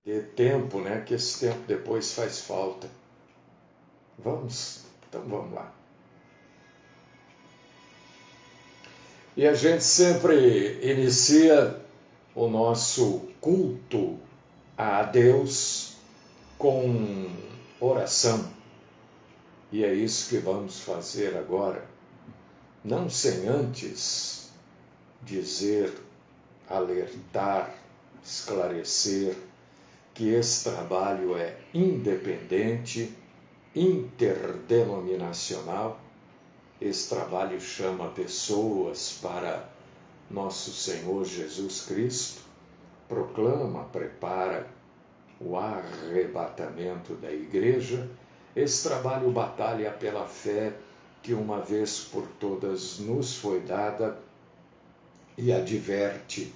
Que tempo, né? Que esse tempo depois faz falta. Então vamos lá. E a gente sempre inicia o nosso culto a Deus com oração. E é isso que vamos fazer agora. Não sem antes dizer, alertar, esclarecer que esse trabalho é independente, interdenominacional. Esse trabalho chama pessoas para nosso Senhor Jesus Cristo, proclama, prepara o arrebatamento da igreja. Esse trabalho batalha pela fé que uma vez por todas nos foi dada e adverte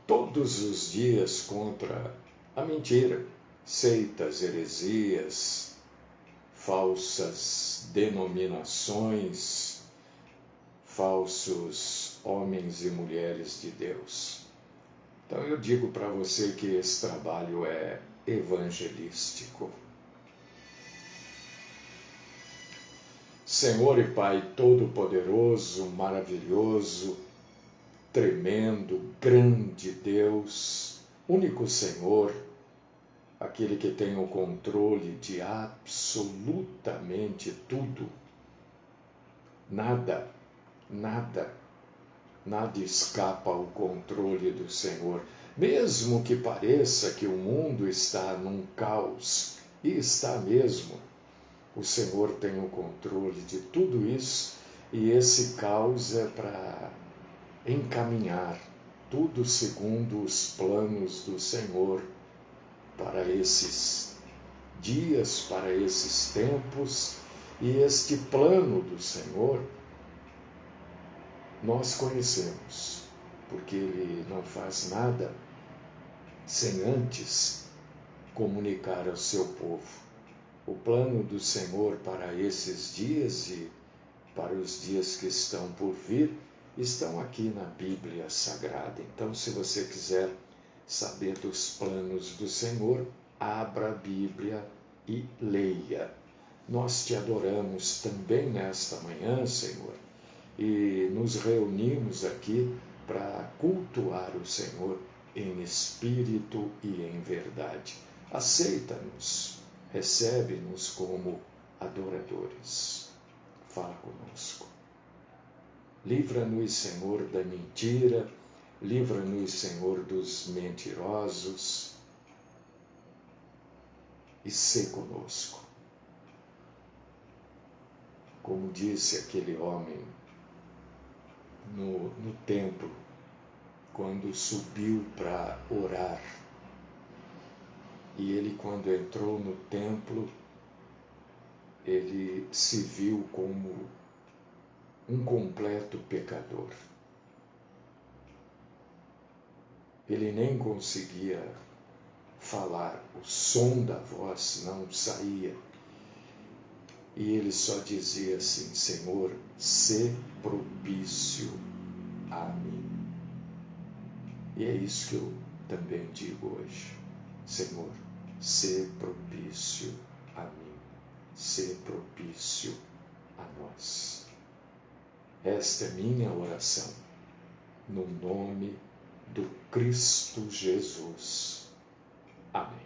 todos os dias contra a mentira, seitas, heresias, falsas denominações, falsos homens e mulheres de Deus. Então eu digo para você que esse trabalho é evangelístico. Senhor e Pai Todo-Poderoso, maravilhoso, tremendo, grande Deus, único Senhor, aquele que tem o controle de absolutamente tudo. Nada escapa ao controle do Senhor. Mesmo que pareça que o mundo está num caos, e está mesmo, o Senhor tem o controle de tudo isso, e esse caos é para encaminhar tudo segundo os planos do Senhor para esses dias, para esses tempos. E este plano do Senhor nós conhecemos, porque Ele não faz nada sem antes comunicar ao seu povo. O plano do Senhor para esses dias e para os dias que estão por vir estão aqui na Bíblia Sagrada. Então, se você quiser saber dos planos do Senhor, abra a Bíblia e leia. Nós te adoramos também nesta manhã, Senhor, e nos reunimos aqui para cultuar o Senhor em espírito e em verdade. Aceita-nos, recebe-nos como adoradores. Fala conosco. Livra-nos, Senhor, da mentira, livra-nos, Senhor, dos mentirosos, e sê conosco. Como disse aquele homem no templo, quando subiu para orar, e ele, quando entrou no templo, ele se viu como um completo pecador. Ele nem conseguia falar, o som da voz não saía. E ele só dizia assim: Senhor, sê propício a mim. E é isso que eu também digo hoje. Senhor, sê propício a mim. Sê propício a nós. Esta é minha oração, no nome do Cristo Jesus. Amém.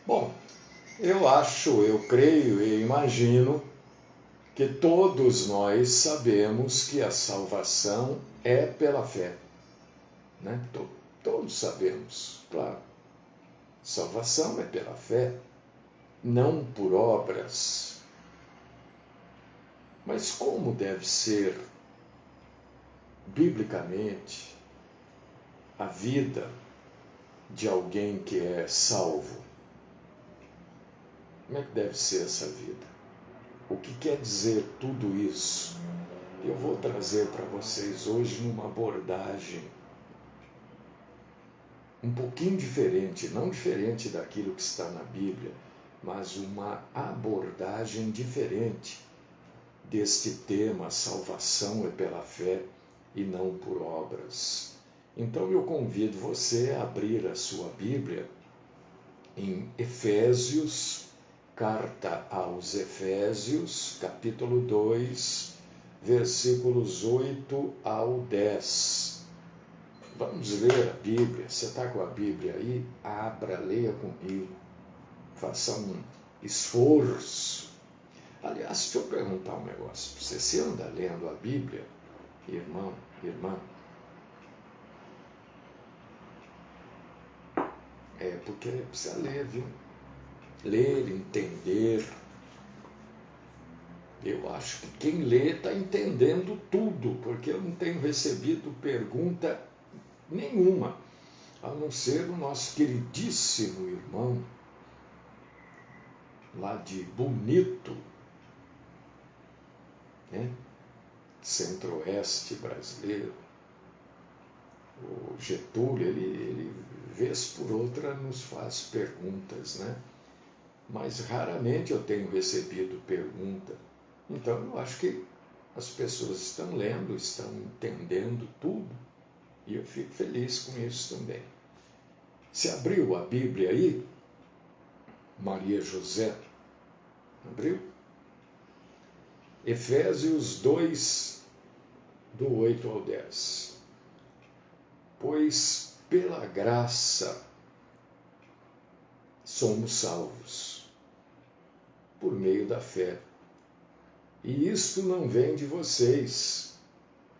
Bom, eu creio e imagino que todos nós sabemos que a salvação é pela fé, né? Todos sabemos, claro. Salvação é pela fé, não por obras. Mas como deve ser, biblicamente, a vida de alguém que é salvo? Como é que deve ser essa vida? O que quer dizer tudo isso? Eu vou trazer para vocês hoje numa abordagem um pouquinho diferente, não diferente daquilo que está na Bíblia, mas uma abordagem diferente deste tema: salvação é pela fé e não por obras. Então eu convido você a abrir a sua Bíblia em Efésios, carta aos Efésios, capítulo 2, versículos 8 ao 10. Vamos ler a Bíblia. Você está com a Bíblia aí? Abra, leia comigo. Faça um esforço. Aliás, deixa eu perguntar um negócio. Você anda lendo a Bíblia, irmão, irmã? Porque precisa ler, viu? Ler, entender. Eu acho que quem lê está entendendo tudo, porque eu não tenho recebido pergunta nenhuma, a não ser o nosso queridíssimo irmão, lá de Bonito, né? Centro-Oeste brasileiro, o Getúlio, ele vez por outra nos faz perguntas, né? Mas raramente eu tenho recebido pergunta. Então eu acho que as pessoas estão lendo, estão entendendo tudo, e eu fico feliz com isso também. Se abriu a Bíblia aí, Maria José, abriu? Efésios 2, do 8 ao 10. Pois pela graça somos salvos, por meio da fé. E isto não vem de vocês,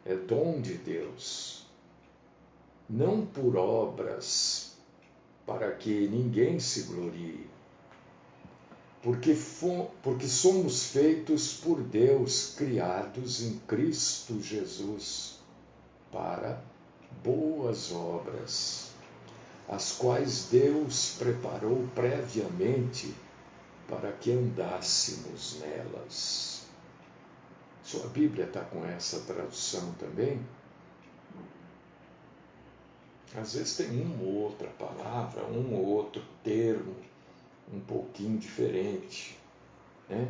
é dom de Deus, não por obras, para que ninguém se glorie, porque somos feitos por Deus, criados em Cristo Jesus, para boas obras, as quais Deus preparou previamente para que andássemos nelas. Sua Bíblia está com essa tradução também? Às vezes tem uma ou outra palavra, um ou outro termo um pouquinho diferente, né?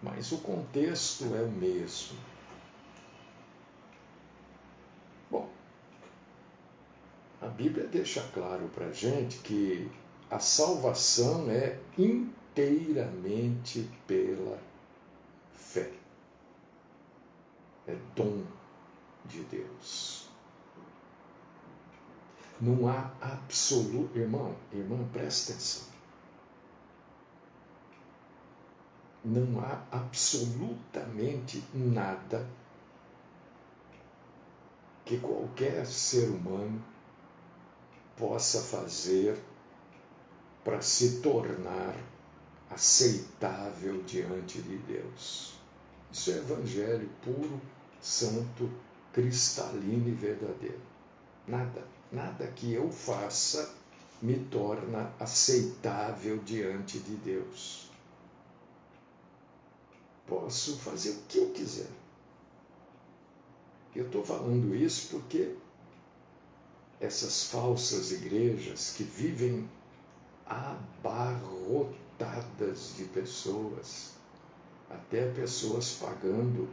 Mas o contexto é o mesmo. Bom, a Bíblia deixa claro para a gente que a salvação é inteiramente pela fé. É dom de Deus. Não há absoluto... Irmã, presta atenção. Não há absolutamente nada que qualquer ser humano possa fazer para se tornar aceitável diante de Deus. Isso é evangelho puro, santo, cristalino e verdadeiro. Nada que eu faça me torna aceitável diante de Deus. Posso fazer o que eu quiser. Eu estou falando isso porque essas falsas igrejas que vivem abarrotadas de pessoas, até pessoas pagando,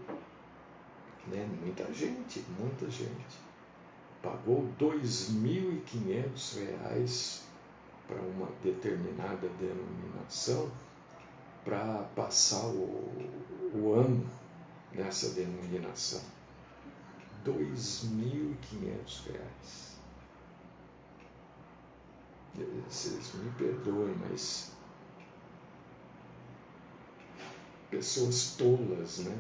né? Muita gente pagou R$2.500 para uma determinada denominação para passar o ano nessa denominação. R$2.500. Vocês me perdoem, mas pessoas tolas, né?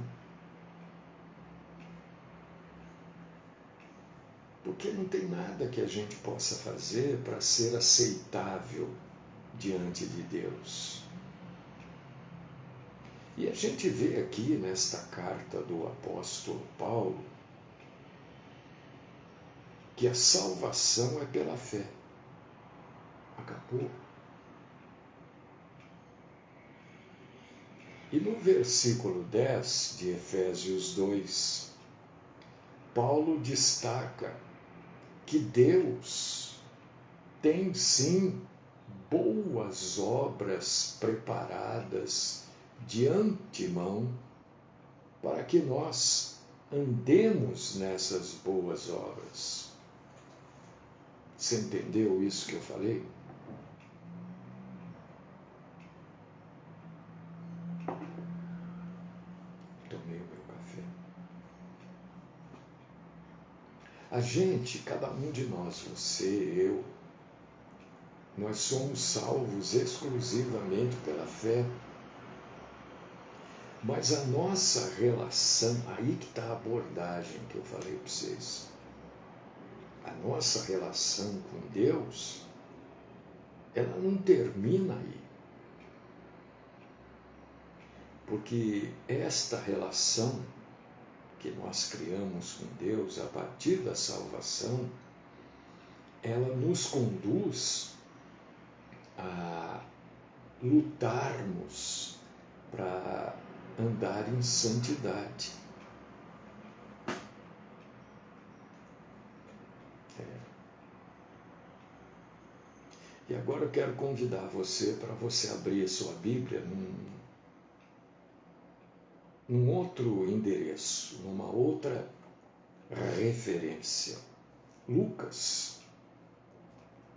Porque não tem nada que a gente possa fazer para ser aceitável diante de Deus. E a gente vê aqui nesta carta do apóstolo Paulo que a salvação é pela fé. Acabou. E no versículo 10 de Efésios 2, Paulo destaca que Deus tem sim boas obras preparadas de antemão para que nós andemos nessas boas obras. Você entendeu isso que eu falei? Tomei o meu café. A gente, cada um de nós, você, eu, nós somos salvos exclusivamente pela fé. Mas a nossa relação, aí que está a abordagem que eu falei para vocês. A nossa relação com Deus, ela não termina aí. Porque esta relação que nós criamos com Deus a partir da salvação, ela nos conduz a lutarmos para andar em santidade. E agora eu quero convidar você para você abrir a sua Bíblia num outro endereço, numa outra referência. Lucas,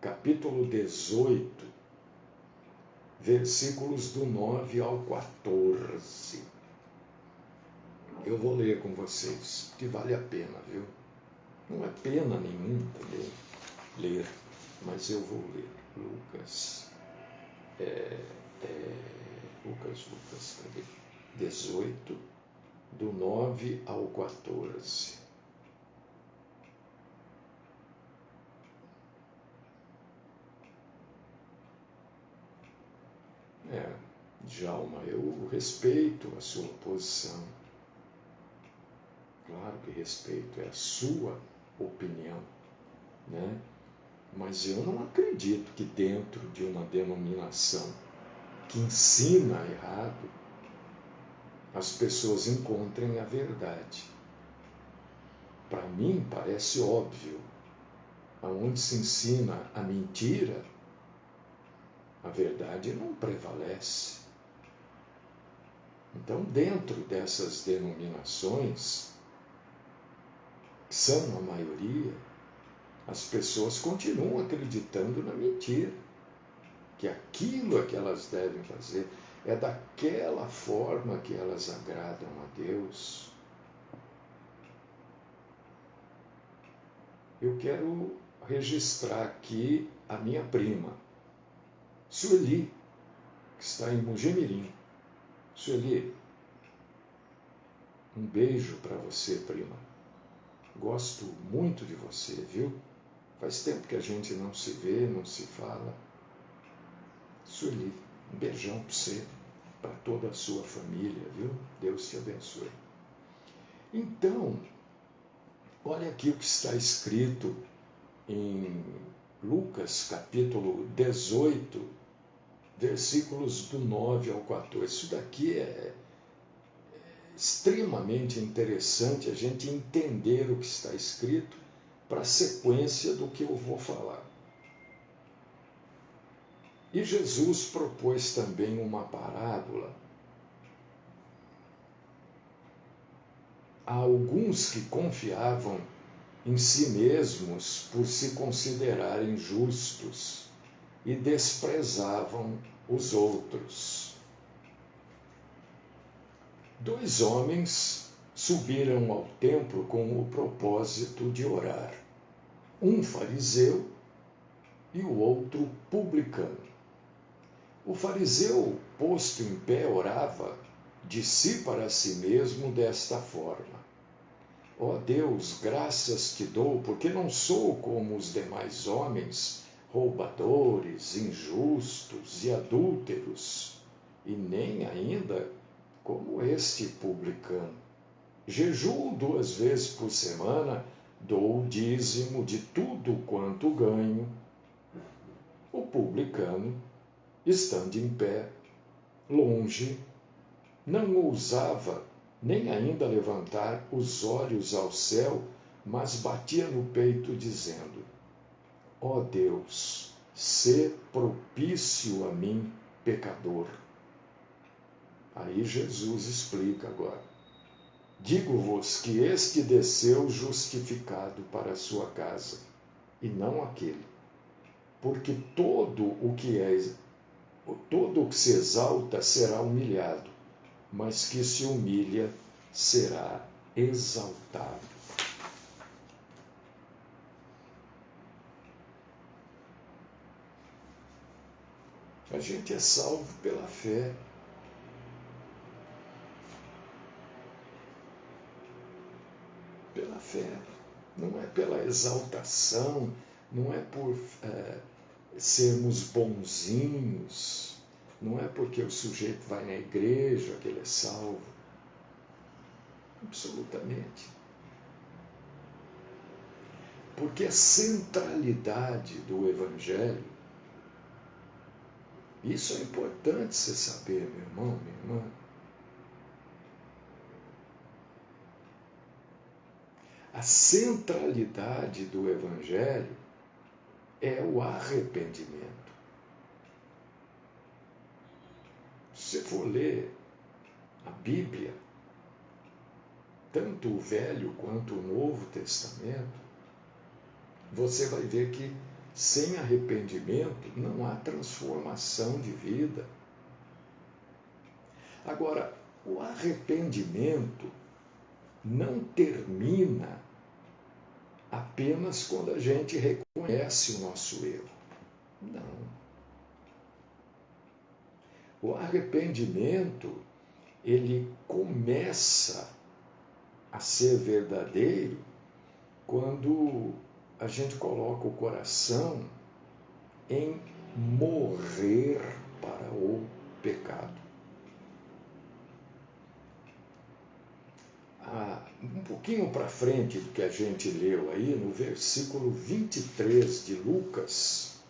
capítulo 18, versículos do 9 ao 14. Eu vou ler com vocês, que vale a pena, viu? Não é pena nenhuma também ler, mas eu vou ler. Lucas, cadê? 18, do 9 ao 14. Djalma, eu respeito a sua posição. Claro que respeito, é a sua opinião, né? Mas eu não acredito que dentro de uma denominação que ensina errado, as pessoas encontrem a verdade. Para mim parece óbvio, aonde se ensina a mentira, a verdade não prevalece. Então, dentro dessas denominações, que são a maioria, as pessoas continuam acreditando na mentira, que aquilo é que elas devem fazer é daquela forma que elas agradam a Deus. Eu quero registrar aqui a minha prima, Sueli, que está em Mojimirim. Sueli, um beijo para você, prima. Gosto muito de você, viu? Faz tempo que a gente não se vê, não se fala. Sueli, um beijão para você, para toda a sua família, viu? Deus te abençoe. Então, olha aqui o que está escrito em Lucas, capítulo 18, versículos do 9 ao 14. Isso daqui é extremamente interessante a gente entender o que está escrito para a sequência do que eu vou falar. E Jesus propôs também uma parábola a alguns que confiavam em si mesmos por se considerarem justos e desprezavam os outros. 2 homens subiram ao templo com o propósito de orar, um fariseu e o outro publicano. O fariseu, posto em pé, orava de si para si mesmo desta forma: ó Deus, graças te dou, porque não sou como os demais homens, roubadores, injustos e adúlteros, e nem ainda como este publicano. Jejuo 2 vezes por semana, dou o dízimo de tudo quanto ganho. O publicano, estando em pé, longe, não ousava nem ainda levantar os olhos ao céu, mas batia no peito, dizendo: ó Deus, sê propício a mim, pecador. Aí Jesus explica agora. Digo-vos que este desceu justificado para a sua casa, e não aquele. Porque todo o que se exalta será humilhado, mas que se humilha será exaltado. A gente é salvo pela fé. Pela fé. Não é pela exaltação, não é por sermos bonzinhos, não é porque o sujeito vai na igreja que ele é salvo. Absolutamente. Porque a centralidade do Evangelho, isso é importante você saber, meu irmão, minha irmã. A centralidade do Evangelho é o arrependimento. Se você for ler a Bíblia, tanto o Velho quanto o Novo Testamento, você vai ver que sem arrependimento não há transformação de vida. Agora, o arrependimento não termina apenas quando a gente reconhece o nosso erro. Não. O arrependimento, ele começa a ser verdadeiro quando a gente coloca o coração em morrer para o pecado. Um pouquinho para frente do que a gente leu aí, no versículo 23 de Lucas,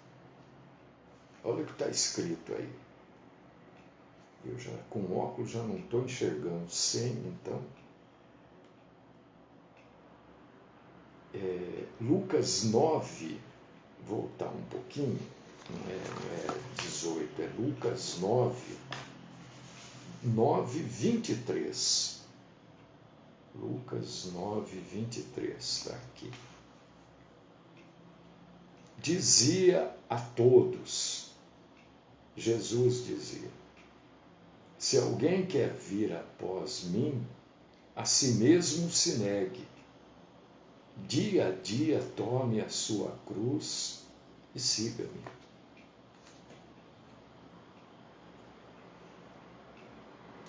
olha o que está escrito aí. Eu já, com óculos, já não estou enxergando, sem, então. Lucas 9, voltar um pouquinho, não é 18, é Lucas 9, 23. Lucas 9, 23, está aqui. Dizia a todos, Jesus dizia, se alguém quer vir após mim, a si mesmo se negue, dia a dia tome a sua cruz e siga-me.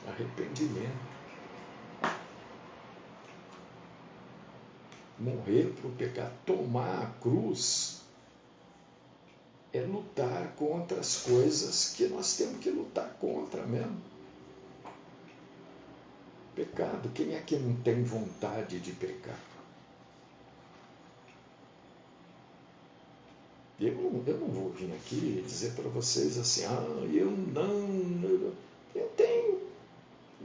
Arrependimento. Morrer para o pecado, tomar a cruz, é lutar contra as coisas que nós temos que lutar contra mesmo. Pecado, quem é que não tem vontade de pecar? Eu não vou vir aqui dizer para vocês assim, eu tenho,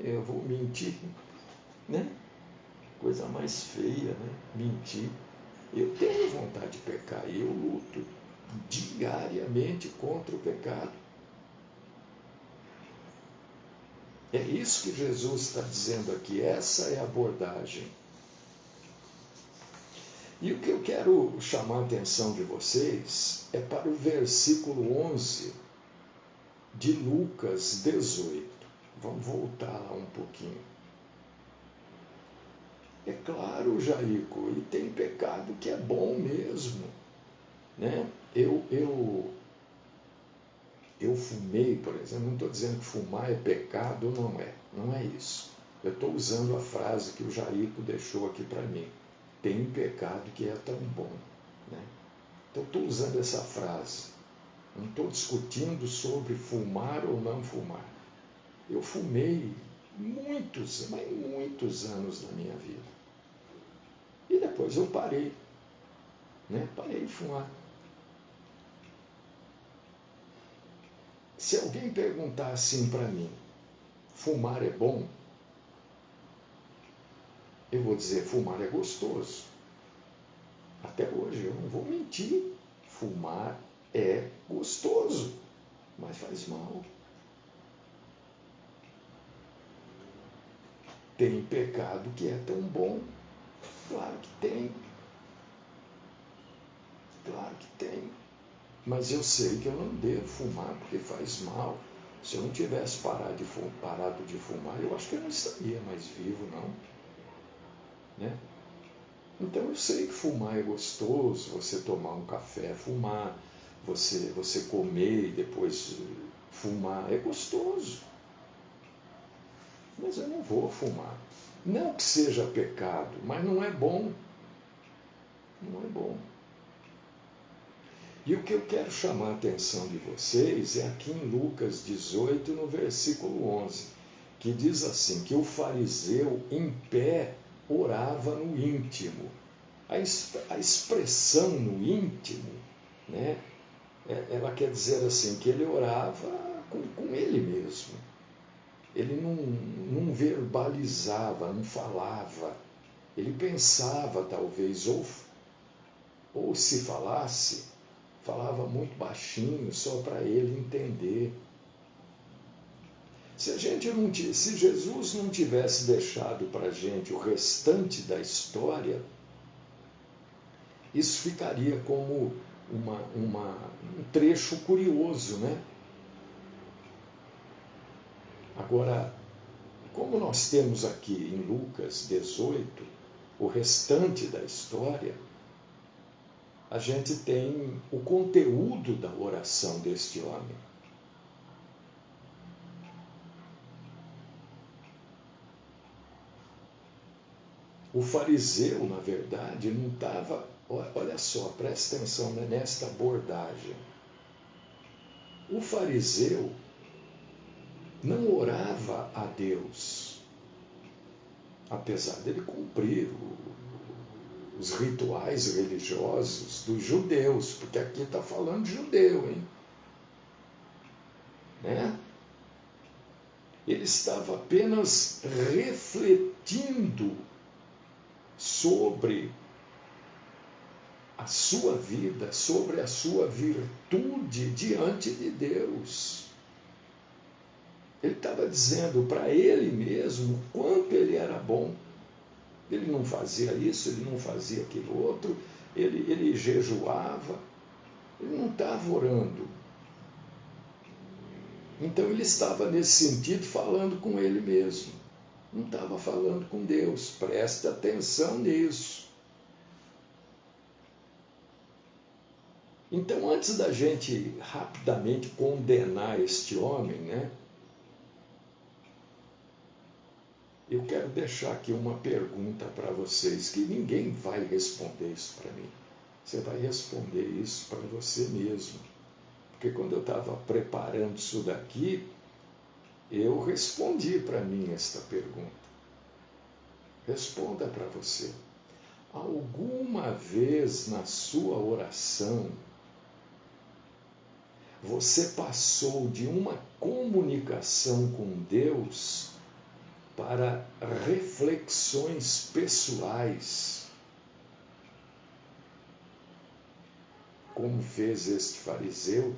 eu vou mentir, né? Coisa mais feia, né? Mentir. Eu tenho vontade de pecar e eu luto diariamente contra o pecado. É isso que Jesus está dizendo aqui, essa é a abordagem. E o que eu quero chamar a atenção de vocês é para o versículo 11 de Lucas 18. Vamos voltar lá um pouquinho. É claro, Jaico, e tem pecado que é bom mesmo, né? Eu fumei, por exemplo, não estou dizendo que fumar é pecado, não é isso. Eu estou usando a frase que o Jaico deixou aqui para mim. Tem pecado que é tão bom, né? Então estou usando essa frase. Não estou discutindo sobre fumar ou não fumar. Eu fumei muitos anos da minha vida. E depois eu parei, né? Parei de fumar. Se alguém perguntar assim para mim, fumar é bom? Eu vou dizer, fumar é gostoso. Até hoje, eu não vou mentir. Fumar é gostoso, mas faz mal. Tem pecado que é tão bom? Claro que tem. Claro que tem. Mas eu sei que eu não devo fumar porque faz mal. Se eu não tivesse parado de fumar, eu acho que eu não estaria mais vivo, não. Né? Então eu sei que fumar é gostoso, você tomar um café, fumar, você comer e depois fumar, é gostoso. Mas eu não vou fumar. Não que seja pecado, mas não é bom. Não é bom. E o que eu quero chamar a atenção de vocês é aqui em Lucas 18, no versículo 11, que diz assim, que o fariseu em pé orava no íntimo. A expressão no íntimo, né, ela quer dizer assim, que ele orava com ele mesmo. Ele não verbalizava, não falava. Ele pensava, talvez, ou se falasse, falava muito baixinho, só para ele entender. Se Jesus não tivesse deixado para a gente o restante da história, isso ficaria como um trecho curioso, né? Agora, como nós temos aqui em Lucas 18 o restante da história, a gente tem o conteúdo da oração deste homem. O fariseu, na verdade, não estava... Olha só, presta atenção nesta abordagem. O fariseu não orava a Deus, apesar dele cumprir os rituais religiosos dos judeus, porque aqui está falando de judeu, hein? Né? Ele estava apenas refletindo sobre a sua vida, sobre a sua virtude diante de Deus. Ele estava dizendo para ele mesmo quanto ele era bom. Ele não fazia isso, ele não fazia aquilo outro, ele jejuava, ele não estava orando. Então ele estava nesse sentido falando com ele mesmo, não estava falando com Deus. Presta atenção nisso. Então, antes da gente rapidamente condenar este homem, né, eu quero deixar aqui uma pergunta para vocês, que ninguém vai responder isso para mim. Você vai responder isso para você mesmo. Porque quando eu estava preparando isso daqui, eu respondi para mim esta pergunta. Responda para você. Alguma vez na sua oração, você passou de uma comunicação com Deus para reflexões pessoais, como fez este fariseu,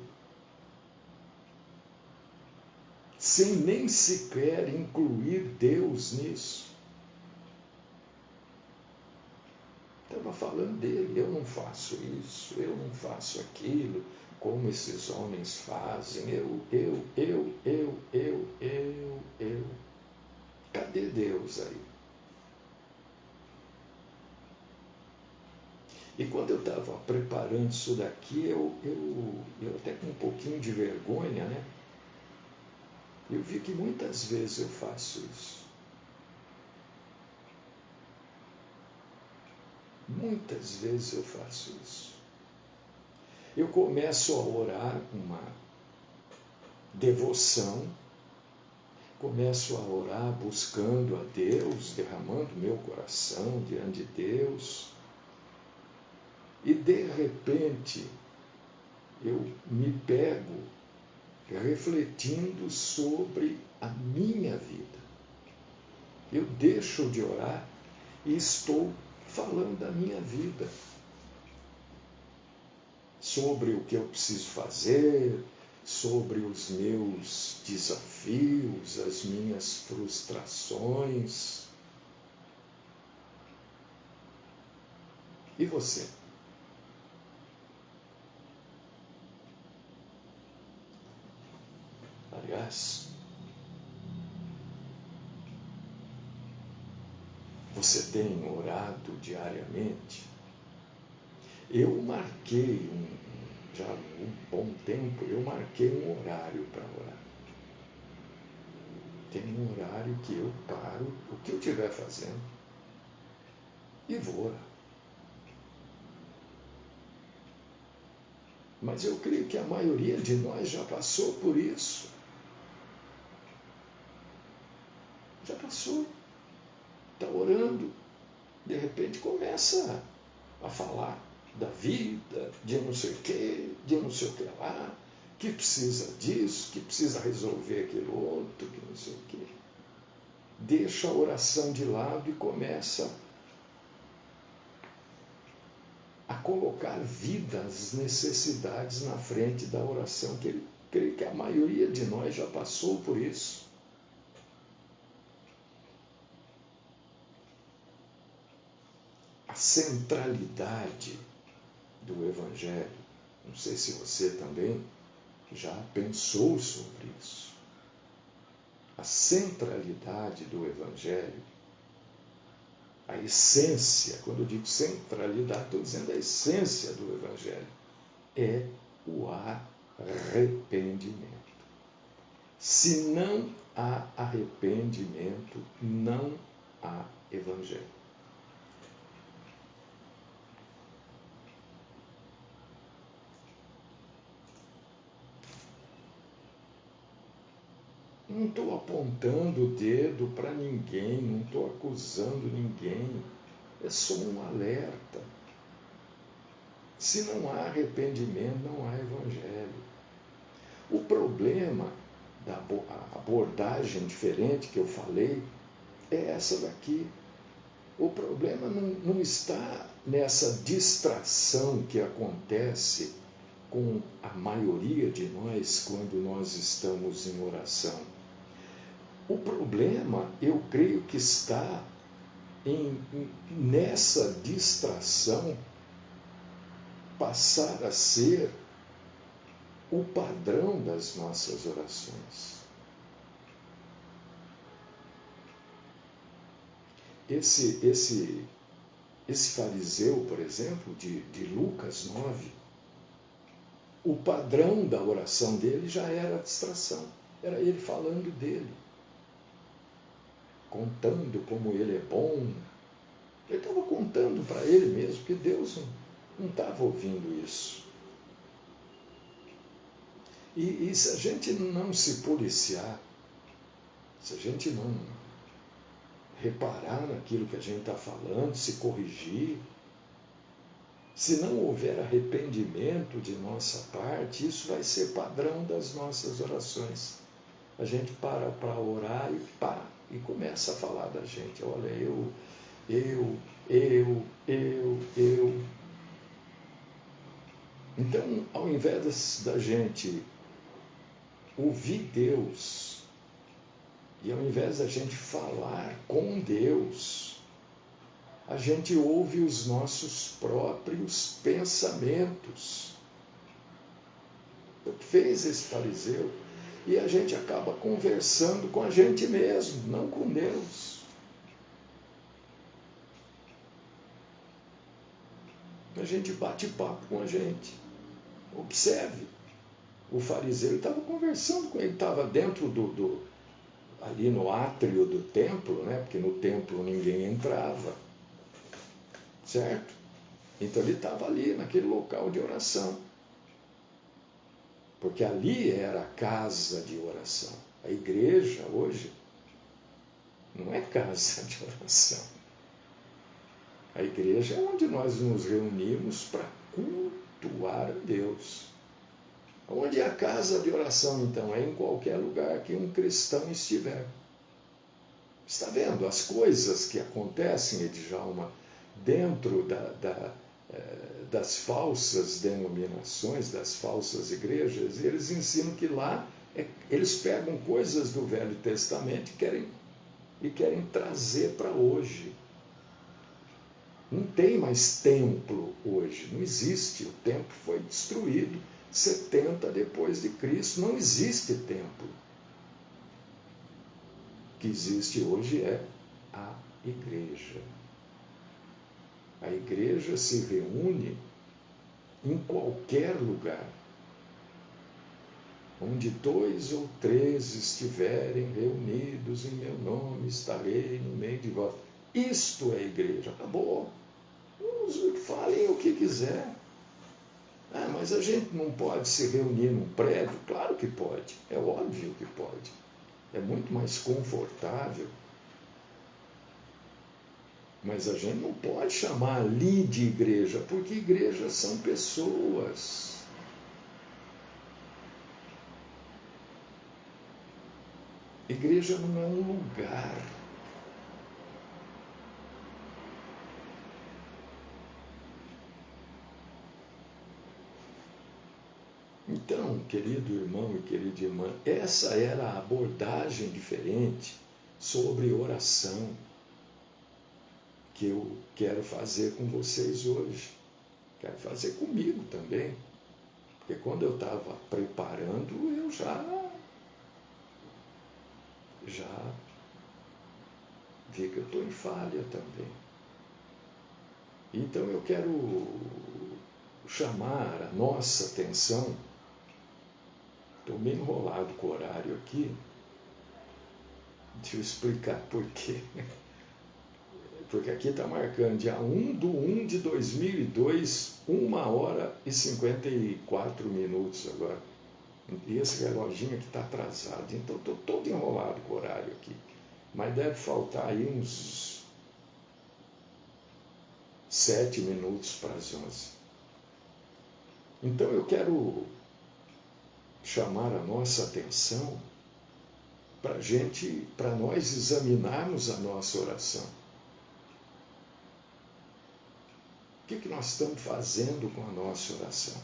sem nem sequer incluir Deus nisso? Estava falando dele, eu não faço isso, eu não faço aquilo, como esses homens fazem, eu. Cadê Deus aí? E quando eu estava preparando isso daqui, eu até com um pouquinho de vergonha, né? Eu vi que muitas vezes eu faço isso. Muitas vezes eu faço isso. Eu começo a orar uma devoção, começo a orar buscando a Deus, derramando meu coração diante de Deus, e de repente eu me pego refletindo sobre a minha vida. Eu deixo de orar e estou falando da minha vida. sobre o que eu preciso fazer, sobre os meus desafios, as minhas frustrações. E você? Aliás, você tem orado diariamente? Eu marquei, já há um bom tempo, eu marquei um horário para orar. Tem um horário que eu paro, o que eu estiver fazendo, e vou orar. Mas eu creio que a maioria de nós já passou por isso. Já passou. Está orando, de repente começa a falar da vida, de não sei o quê, de não sei o que lá, que precisa disso, que precisa resolver aquilo outro, que não sei o quê. Deixa a oração de lado e começa a colocar vidas, necessidades na frente da oração, que ele creio que a maioria de nós já passou por isso. A centralidade do Evangelho, não sei se você também já pensou sobre isso. A centralidade do Evangelho, a essência, quando eu digo centralidade, estou dizendo a essência do Evangelho, é o arrependimento. Se não há arrependimento, não há Evangelho. Não estou apontando o dedo para ninguém, não estou acusando ninguém. É só um alerta. Se não há arrependimento, não há evangelho. O problema da abordagem diferente que eu falei é essa daqui. O problema não está nessa distração que acontece com a maioria de nós quando nós estamos em oração. O problema, eu creio que está nessa distração passar a ser o padrão das nossas orações. Esse fariseu, por exemplo, de Lucas 9, o padrão da oração dele já era a distração. Era ele falando dele, contando como ele é bom. Ele estava contando para ele mesmo, que Deus não estava ouvindo isso. E se a gente não se policiar, se a gente não reparar naquilo que a gente está falando, se corrigir, se não houver arrependimento de nossa parte, isso vai ser padrão das nossas orações. A gente para orar e começa a falar da gente. Olha, eu. Então, ao invés da gente ouvir Deus, e ao invés da gente falar com Deus, a gente ouve os nossos próprios pensamentos. O que fez esse fariseu? E a gente acaba conversando com a gente mesmo, não com Deus. A gente bate papo com a gente. Observe. O fariseu estava conversando com ele, estava dentro ali no átrio do templo, né? Porque no templo ninguém entrava. Certo? Então ele estava ali, naquele local de oração. Porque ali era a casa de oração. A igreja hoje não é casa de oração. A igreja é onde nós nos reunimos para cultuar a Deus. Onde é a casa de oração, então? É em qualquer lugar que um cristão estiver. Está vendo as coisas que acontecem, Edjalma, dentro das falsas denominações, das falsas igrejas, eles ensinam que lá eles pegam coisas do Velho Testamento e querem trazer para hoje. Não tem mais templo hoje, não existe. O templo foi destruído 70 depois de Cristo, não existe templo. O que existe hoje é a igreja. A igreja se reúne em qualquer lugar. Onde 2 ou 3 estiverem reunidos em meu nome, estarei no meio de vós. Isto é igreja. Acabou. Falem o que quiser. Mas a gente não pode se reunir num prédio? Claro que pode. É óbvio que pode. É muito mais confortável. Mas a gente não pode chamar ali de igreja, porque igrejas são pessoas. Igreja não é um lugar. Então, querido irmão e querida irmã, essa era a abordagem diferente sobre oração que eu quero fazer com vocês hoje. Quero fazer comigo também. Porque quando eu estava preparando, eu já vi que eu estou em falha também. Então eu quero chamar a nossa atenção. Estou meio enrolado com o horário aqui. Deixa eu explicar por quê. Porque aqui está marcando dia 1/1/2002, 1h54 agora. E esse reloginho aqui está atrasado, então estou todo enrolado com o horário aqui. Mas deve faltar aí uns 7 minutos para as 11. Então eu quero chamar a nossa atenção para nós examinarmos a nossa oração. O que nós estamos fazendo com a nossa oração?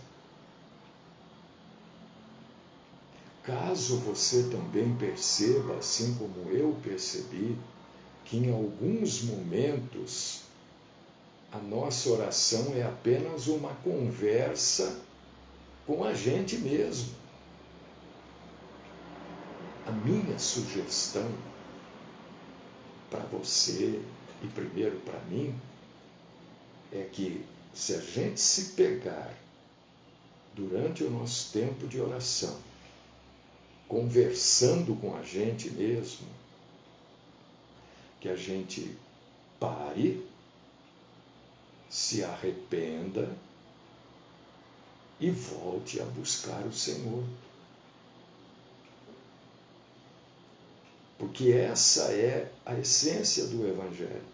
Caso você também perceba, assim como eu percebi, que em alguns momentos a nossa oração é apenas uma conversa com a gente mesmo. A minha sugestão para você e primeiro para mim é que se a gente se pegar durante o nosso tempo de oração, conversando com a gente mesmo, que a gente pare, se arrependa e volte a buscar o Senhor. Porque essa é a essência do Evangelho.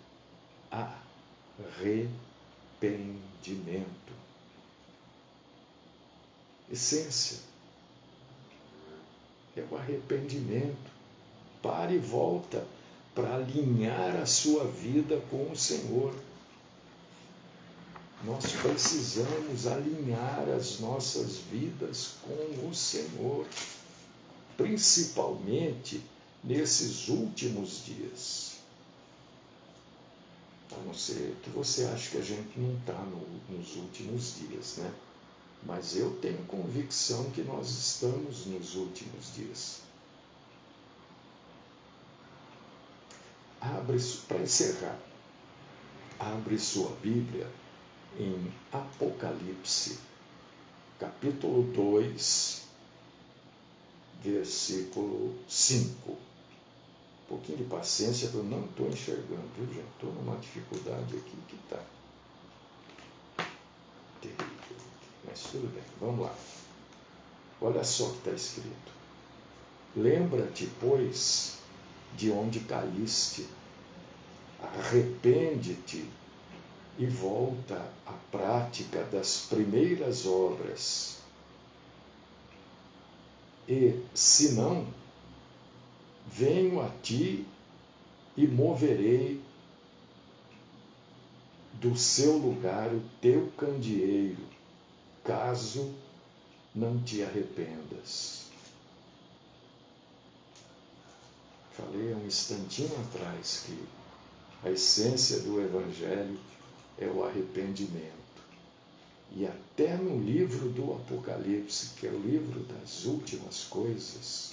Arrependimento. Essência. É o arrependimento. Pare e volta para alinhar a sua vida com o Senhor. Nós precisamos alinhar as nossas vidas com o Senhor, principalmente nesses últimos dias. A não ser que você ache que a gente não está nos últimos dias, né? Mas eu tenho convicção que nós estamos nos últimos dias. Para encerrar, abre sua Bíblia em Apocalipse, capítulo 2, versículo 5. Um pouquinho de paciência, que eu não estou enxergando, viu, gente? Estou numa dificuldade aqui que está terrível. Mas tudo bem, vamos lá. Olha só o que está escrito. Lembra-te, pois, de onde caíste, arrepende-te e volta à prática das primeiras obras. E, se não, venho a ti e moverei do seu lugar o teu candeeiro, caso não te arrependas. Falei há um instantinho atrás que a essência do Evangelho é o arrependimento. E até no livro do Apocalipse, que é o livro das últimas coisas,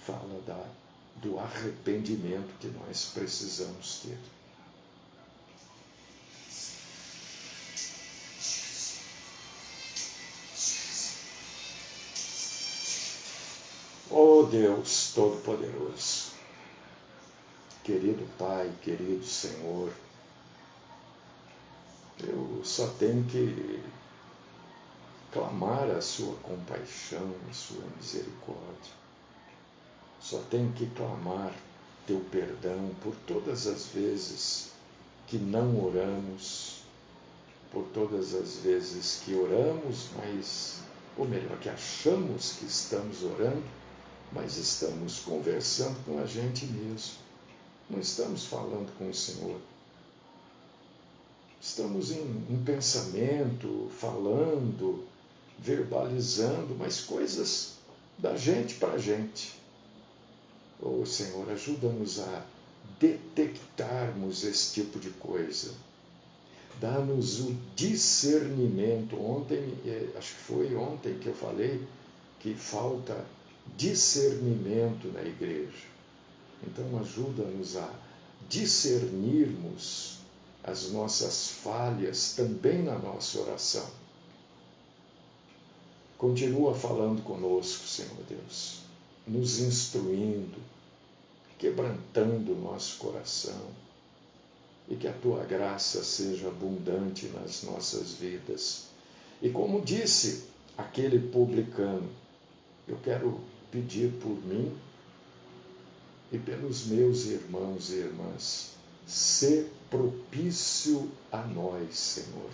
fala do arrependimento que nós precisamos ter. Oh Deus Todo-Poderoso, querido Pai, querido Senhor, eu só tenho que clamar a sua compaixão, a sua misericórdia. Só tenho que clamar teu perdão por todas as vezes que não oramos, por todas as vezes que oramos, mas, ou melhor, que achamos que estamos orando, mas estamos conversando com a gente mesmo. Não estamos falando com o Senhor. Estamos em pensamento, falando, verbalizando, mas coisas da gente para a gente. Oh, Senhor, ajuda-nos a detectarmos esse tipo de coisa. Dá-nos o discernimento. Ontem, acho que foi ontem que eu falei que falta discernimento na igreja. Então, ajuda-nos a discernirmos as nossas falhas também na nossa oração. Continua falando conosco, Senhor Deus, nos instruindo, quebrantando o nosso coração, e que a tua graça seja abundante nas nossas vidas. E como disse aquele publicano, eu quero pedir por mim e pelos meus irmãos e irmãs, sê propício a nós, Senhor,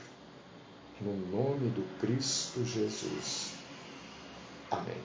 no nome do Cristo Jesus. Amém.